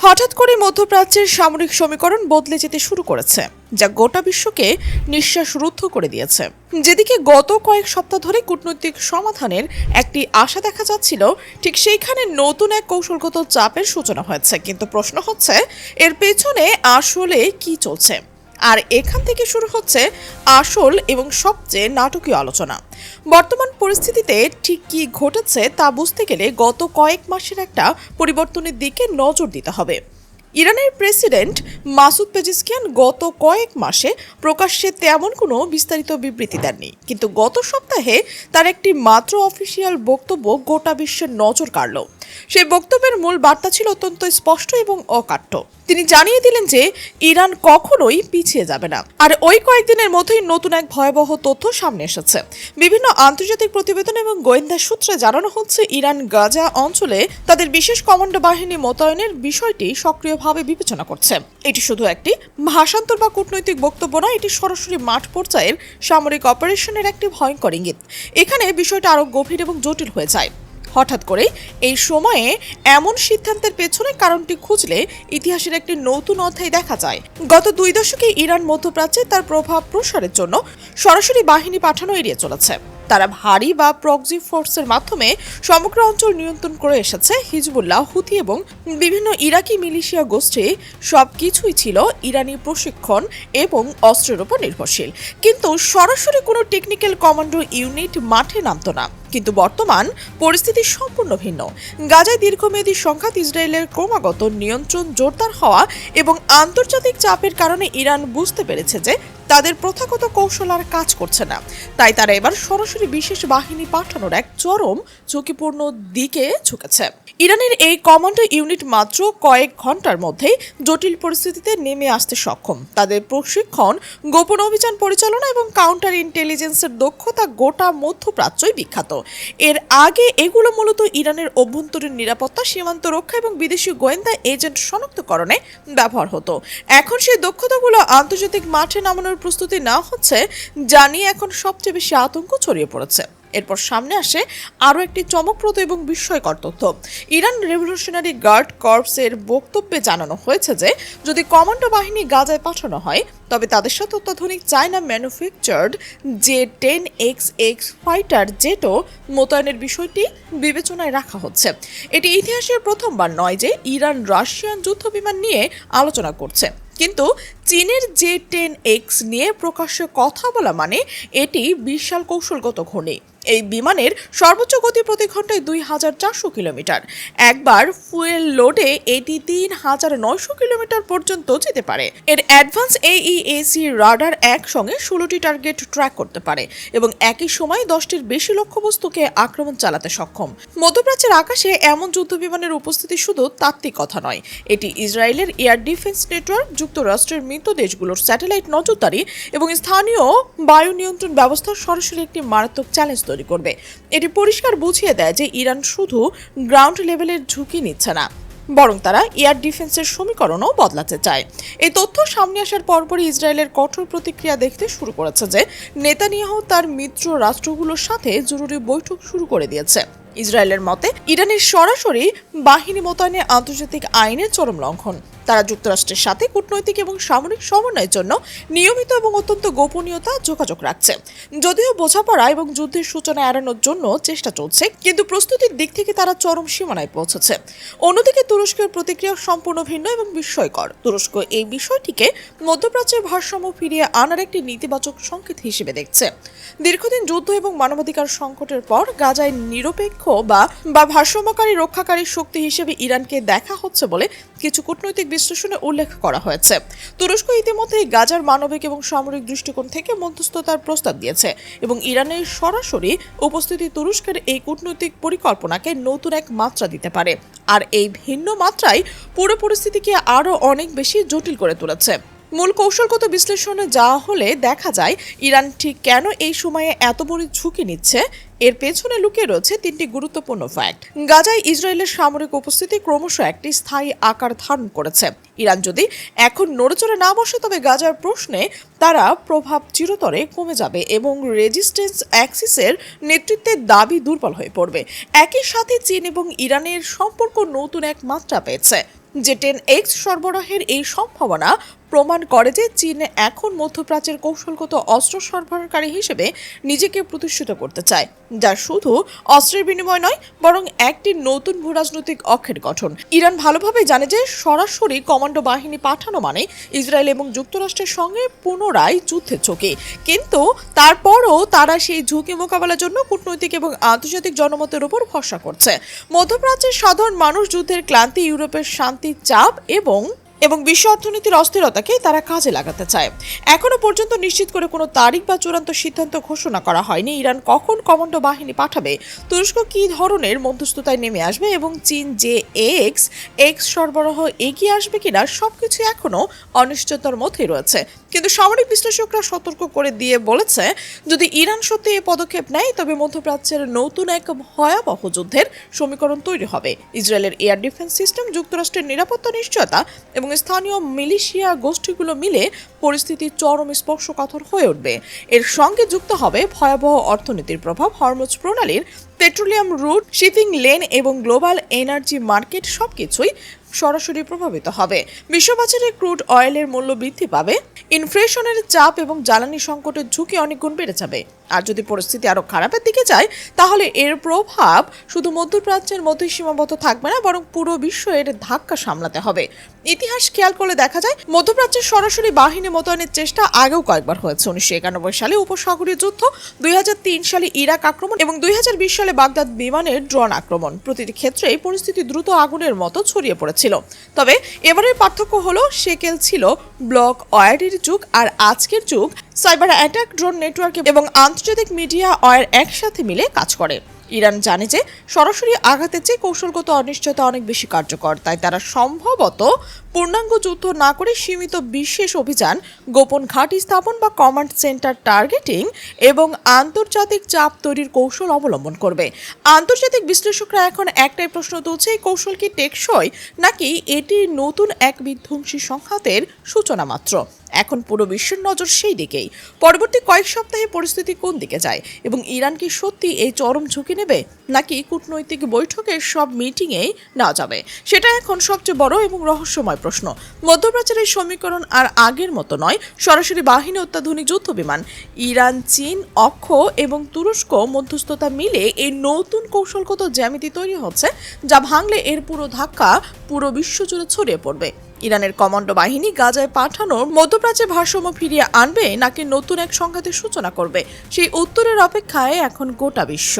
হঠাৎ করে মধ্যপ্রাচ্যের সামরিক সমীকরণ বদলে যেতে শুরু করেছে, যা গোটা বিশ্বকে নিঃশ্বাস রুদ্ধ করে দিয়েছে। যেদিকে গত কয়েক সপ্তাহ ধরে কূটনৈতিক সমাধানের একটি আশা দেখা যাচ্ছিল, ঠিক সেইখানে নতুন এক কৌশলগত চাপের সূচনা হয়েছে। কিন্তু প্রশ্ন হচ্ছে, এর পেছনে আসলে কি চলছে? আর এখান থেকে শুরু হচ্ছে আসল এবং সবচেয়ে নাটকীয় আলোচনা। বর্তমান পরিস্থিতিতে ঠিক কি ঘটেছে তা বুঝতে গেলে গত কয়েক মাসের একটা পরিবর্তনের দিকে নজর দিতে হবে। ইরানের প্রেসিডেন্ট মাসুদ পেজিশকিয়ান গত কয়েক মাসে প্রকাশ্যে তেমন কোনো বিস্তারিত বিবৃতি দেননি, কিন্তু গত সপ্তাহে তার একটি মাত্র অফিসিয়াল বক্তব্য গোটা বিশ্বের নজর কাড়ল। সেই বক্তব্যের মূল বার্তা ছিল অত্যন্ত স্পষ্ট এবং অকাট্য। তিনি জানিয়ে দিলেন যে ইরান কখনোই পিছিয়ে যাবে না। আর ওই কয়েকদিনের মধ্যেই নতুন এক ভয়াবহ তথ্য সামনে এসেছে। বিভিন্ন আন্তর্জাতিক প্রতিবেদন এবং গোয়েন্দা সূত্রে জানানো হচ্ছে, ইরান গাজা অঞ্চলে তাদের বিশেষ কমান্ডো বাহিনী মোতায়েনের বিষয়টি সক্রিয়ভাবে বিবেচনা করছে। এটি শুধু একটি ভাষান্তর বা কূটনৈতিক বক্তব্য নয়, এটি সরাসরি মাঠ পর্যায়ের সামরিক অপারেশনের একটি ভয়ঙ্কর ইঙ্গিত। এখানে বিষয়টা আরও গভীর এবং জটিল হয়ে যায়। হঠাৎ করে এই সময়ে এমন সিদ্ধান্তের পেছনে কারণটি খুঁজলে ইতিহাসের একটি নতুন অধ্যায় দেখা যায়। গত 2 দশকে ইরান মধ্যপ্রাচ্যে তার প্রভাব প্রসারের জন্য সরাসরি বাহিনী পাঠানো এড়িয়ে চলেছে। তারা ভারী বা প্রক্সি ফোর্সের মাধ্যমে সমগ্র অঞ্চল নিয়ন্ত্রণ করে এসেছে। হিজবুল্লাহ, হুথি এবং বিভিন্ন ইরাকি মিলিশিয়া গোষ্ঠী সবকিছুই ছিল ইরানি প্রশিক্ষণ এবং অস্ত্রের উপর নির্ভরশীল, কিন্তু সরাসরি কোনো টেকনিক্যাল কমান্ডো ইউনিট মাঠে নামতো না। কিন্তু বর্তমান পরিস্থিতি সম্পূর্ণ ভিন্ন। গাজায় দীর্ঘমেয়াদী সংঘাত, ইসরায়েলের ক্রমাগত নিয়ন্ত্রণ জোরদার হওয়া এবং আন্তর্জাতিক চাপের কারণে ইরান বুঝতে পেরেছে যে তাদের প্রথাগত কৌশল আর কাজ করছে না। তাই তারা এবার সরাসরি বিশেষ বাহিনী পাঠানোর এক চরম ঝুঁকিপূর্ণ দিকে ঝুঁকেছে। ইরানের এই কমান্ডো ইউনিট মাত্র কয়েক ঘন্টার মধ্যেই জটিল পরিস্থিতিতে নেমে আসতে সক্ষম। তাদের প্রশিক্ষণ, গোপন অভিযান পরিচালনা এবং কাউন্টার ইন্টেলিজেন্সের দক্ষতা গোটা মধ্যপ্রাচ্যই বিখ্যাত। এর আগে এগুলো মূলত ইরানের অভ্যন্তরীণ নিরাপত্তা, সীমান্ত রক্ষা এবং বিদেশি গোয়েন্দা এজেন্ট শনাক্তকরণে ব্যবহার হতো। এখন সেই দক্ষতাগুলো আন্তর্জাতিক মাঠে নামানোর প্রস্তুতি নেওয়া হচ্ছে, যা নিয়ে এখন সবচেয়ে বেশি আতঙ্ক ছড়িয়ে পড়েছে। এরপর সামনে আসে আরও একটি চমকপ্রদ এবং বিস্ময়কর তথ্য। ইরান রেভলিউশনারি গার্ড কর্পসের বক্তব্যে জানানো হয়েছে যে যদি কমান্ডো বাহিনী গাজায় পাঠানো হয়, তবে তাদের সাথে অত্যাধুনিক চায়না ম্যানুফ্যাকচার্ড J-10XX ফাইটার জেটও মোতায়েনের বিষয়টি বিবেচনায় রাখা হচ্ছে। এটি ইতিহাসের প্রথমবার নয় যে ইরান রাশিয়ান যুদ্ধবিমান নিয়ে আলোচনা করছে, কিন্তু চীনের J-10X নিয়ে প্রকাশ্যে কথা বলা মানে এটি বিশাল কৌশলগত ঘূর্ণি। এই বিমানের সর্বোচ্চ গতি প্রতি ঘন্টায় 2400 কিলোমিটার। একবার ফুয়েল লোডে এটি 3900 কিলোমিটার পর্যন্ত যেতে পারে। এর অ্যাডভান্স AESC রাডার একসঙ্গে 16টি টার্গেট ট্র্যাক করতে পারে এবং একই সময় 10টির বেশি লক্ষ্যবস্তুকে আক্রমণ চালাতে সক্ষম। মধ্যপ্রাচ্যের আকাশে এমন যুদ্ধ বিমানের উপস্থিতি শুধু তাত্ত্বিক কথা নয়, এটি ইসরায়েলের এয়ার ডিফেন্স নেটওয়ার্ক, যুক্তরাষ্ট্রের মিত্র দেশগুলোর স্যাটেলাইট নজরদারি এবং স্থানীয় বায়ু নিয়ন্ত্রণ ব্যবস্থার সরাসরি একটি মারাত্মক চ্যালেঞ্জ তৈরি করবে। এটি পরিষ্কার বুঝিয়ে দেয় যে ইরান শুধু গ্রাউন্ড লেভেলের ঝুঁকি নিচ্ছে না, বরং তারা এয়ার ডিফেন্সের সমীকরণও বদলাতে চায়। এই তথ্য সামনে আসার পরপরই ইসরায়েলের কঠোর প্রতিক্রিয়া দেখতে শুরু করেছে যে নেতানিয়াহু তার মিত্র রাষ্ট্রগুলোর সাথে জরুরি বৈঠক শুরু করে দিয়েছে। ইসরায়েলের মতে ইরানের সরাসরি বাহিনী মোতায়েনে আন্তর্জাতিক আইনের চরম লঙ্ঘন। তারা যুক্তরাষ্ট্রের সাথে কূটনৈতিক এবং সামরিক সমন্বয়ের জন্য নিয়মিত এবং অত্যন্ত গোপনীয়তা যোগাযোগ রাখছে। যদিও বোঝাপড়া এবং যুদ্ধের সূচনা এড়ানোর জন্য চেষ্টা চলছে, কিন্তু প্রস্তুতির দিক থেকে তারা চরম সীমানায় পৌঁছেছে। অন্যদিকে তুরস্কের প্রতিক্রিয়া সম্পূর্ণ ভিন্ন এবং বিস্ময়কর। তুরস্ক এই বিষয়টিকে মধ্যপ্রাচ্যের ভারসাম্য ফিরিয়ে আনার একটি নেতিবাচক সংকেত হিসেবে দেখছে। দীর্ঘদিন যুদ্ধ এবং মানবাধিকার সংকটের পর গাজায় নিরপেক্ষ বা ভারসাম্যকারী রক্ষাকারী শক্তি হিসেবে ইরানকে দেখা হচ্ছে বলে কিছু কূটনৈতিক বিশ্লেষণে উল্লেখ করা হয়েছে। তুরস্ক ইতিমধ্যে গাজার মানবিক এবং সামরিক দৃষ্টিকোণ থেকে মধ্যস্থতার প্রস্তাব দিয়েছে এবং ইরানের সরাসরি উপস্থিতি তুরস্কের এই কূটনৈতিক পরিকল্পনাকে নতুন এক মাত্রা দিতে পারে। আর এই ভিন্ন মাত্রায় পুরো পরিস্থিতিকে আরও অনেক বেশি জটিল করে তুলেছে। মূল কৌশলগত বিশ্লেষণে যাওয়া হলে দেখা যায় ইরান ঠিক কেন এই সময়ে এত বড় ঝুঁকি নিচ্ছে। এর পেছনে লুকিয়ে রয়েছে 3টি গুরুত্বপূর্ণ ফ্যাক্ট। গাজায় ইসরায়েলের সামরিক উপস্থিতি ক্রমশ একটি স্থায়ী আকার ধারণ করেছে। ইরান যদি এখন নড়েচড়ে না বসে, তবে গাজার প্রশ্নে তারা প্রভাব চিরতরে কমে যাবে এবং রেজিস্ট্যান্স অ্যাক্সিসের নেতৃত্বের দাবি দুর্বল হয়ে পড়বে। একই সাথে চীন এবং ইরানের সম্পর্ক নতুন এক মাত্রা পেয়েছে। যে 10x সরবরাহের এই সম্ভাবনা প্রমাণ করে যে চীন এখন মধ্যপ্রাচ্যের কৌশলগত অস্ত্র সরবরাহকারী হিসেবে নিজেকে প্রতিষ্ঠিত করতে চায়, যা শুধু অস্ত্রের বিনিময় নয় বরং একটি নতুন ভূরাজনৈতিক অক্ষের গঠন। ইরান ভালোভাবে জানে যে সরাসরি কমান্ডো বাহিনী পাঠানো মানে ইসরায়েল এবং যুক্তরাষ্ট্রের সঙ্গে পুনরায় যুদ্ধের ঝুঁকি, কিন্তু তারপরও তারা সেই ঝুঁকি মোকাবেলার জন্য কূটনৈতিক এবং আন্তর্জাতিক জনমতের উপর ভরসা করছে। মধ্যপ্রাচ্যের সাধারণ মানুষ যুদ্ধের ক্লান্তি, ইউরোপের শান্তির চাপ এবং বিশ্ব অর্থনীতির অস্থিরতাকে তারা কাজে লাগাতে চায়। এখনো পর্যন্ত নিশ্চিত করে কোনো তারিখ বা চূড়ান্ত সিদ্ধান্ত ঘোষণা করা হয়নি ইরান কখন কমান্ডো বাহিনী পাঠাবে, তুরস্ক কী ধরনের মধ্যস্থতায় নেমে আসবে এবং চীন যে এক্স সরবরাহ এগিয়ে আসবে কিনা সবকিছু এখনো অনিশ্চয়তার মধ্যে রয়েছে। কিন্তু সামরিক বিশ্লেষকরা সতর্ক করে দিয়ে বলেছে, যদি ইরান সত্যি এই পদক্ষেপ নেয় তবে মধ্যপ্রাচ্যের নতুন এক ভয়াবহ যুদ্ধের সমীকরণ তৈরি হবে। ইসরায়েলের এয়ার ডিফেন্স সিস্টেম, যুক্তরাষ্ট্রের নিরাপত্তা নিশ্চয়তা এবং স্থানীয় মিলিশিয়া গোষ্ঠীগুলো মিলে পরিস্থিতি চরম স্পর্শকাতর হয়ে উঠবে। এর সঙ্গে যুক্ত হবে ভয়াবহ অর্থনীতির প্রভাব, হরমুজ প্রণালীর পেট্রোলিয়াম রুট, শিপিং লেন এবং গ্লোবাল এনার্জি মার্কেট সবকিছুই সরাসরি প্রভাবিত হবে। বিশ্ববাজারে ক্রুড অয়েলের মূল্য বৃদ্ধি পাবে, ইনফ্লেশনের চাপ এবং জ্বালানি সংকটের ঝুঁকি অনেক গুণ বেড়ে যাবে। আর যদি পরিস্থিতি আরো খারাপের দিকে যায় তাহলে এর প্রভাব শুধু মধ্যপ্রাচ্যের মধ্যে সীমাবদ্ধ থাকবে না, বরং পুরো বিশ্ব এর ধাক্কা সামলাতে হবে। ইতিহাস খেয়াল করলে দেখা যায় মধ্যপ্রাচ্যের সরাসরি বাহিনী মোতায়েনের চেষ্টা আগেও কয়েকবার হয়েছে। 1991 সালে উপসাগরীয় যুদ্ধ, 2003 সালে ইরাক আক্রমণ এবং 2020 সালে বাগদাদ বিমানের ড্রোন আক্রমণ। প্রতিটি ক্ষেত্রেই পরিস্থিতি দ্রুত আগুনের মতো ছড়িয়ে পড়েছিল। তবে এবারের পার্থক্য হলো সেকেল ছিল ব্লক ওয়ারের যুগ আর আজকের যুগ সাইবার অ্যাটাক, ড্রোন নেটওয়ার্ক এবং আন্তর্জাতিক মিডিয়া ওয়ার একসাথে মিলে কাজ করে। ইরান জানে যে সরাসরি আঘাতের চেয়ে কৌশলগত অনিশ্চয়তা অনেক বেশি কার্যকর, তাই তারা সম্ভবত পূর্ণাঙ্গ যুদ্ধ না করে সীমিত বিশেষ অভিযান, গোপন ঘাঁটি স্থাপন বা কমান্ড সেন্টার টার্গেটিং এবং আন্তর্জাতিক চাপ তৈরির কৌশল অবলম্বন করবে। আন্তর্জাতিক বিশ্লেষকরা এখন একটাই প্রশ্ন তুলছে, এই কৌশল কি টেকসই নাকি এটি নতুন এক বিধ্বংসী সংঘাতের সূচনা মাত্র? এখন পুরো বিশ্বের নজর সেই দিকেই। পরবর্তী কয়েক সপ্তাহে পরিস্থিতি কোন দিকে যায় এবং ইরান কি সত্যি এই চরম ঝুঁকি নেবে নাকি কূটনৈতিক বৈঠকের সব মিটিংয়েই না যাবে, সেটা এখন সবচেয়ে বড় এবং রহস্যময় প্রশ্ন। মধ্যপ্রাচ্যের এই সমীকরণ আর আগের মতো নয়। সরাসরি বাহিনী, অত্যাধুনিক যুদ্ধ বিমান, ইরান, চীন, অক্ষ এবং তুরস্ক মধ্যস্থতা মিলে এই নতুন কৌশলগত জ্যামিতি তৈরি হচ্ছে, যা ভাঙলে এর পুরো ধাক্কা পুরো বিশ্ব জুড়ে ছড়িয়ে পড়বে। ইরানের কমান্ডো বাহিনী গাজায় পাঠানোর মধ্যপ্রাচ্যে ভারসাম্য ফিরিয়ে আনবে নাকি নতুন এক সংঘাতের সূচনা করবে, সেই উত্তরের অপেক্ষায় এখন গোটা বিশ্ব।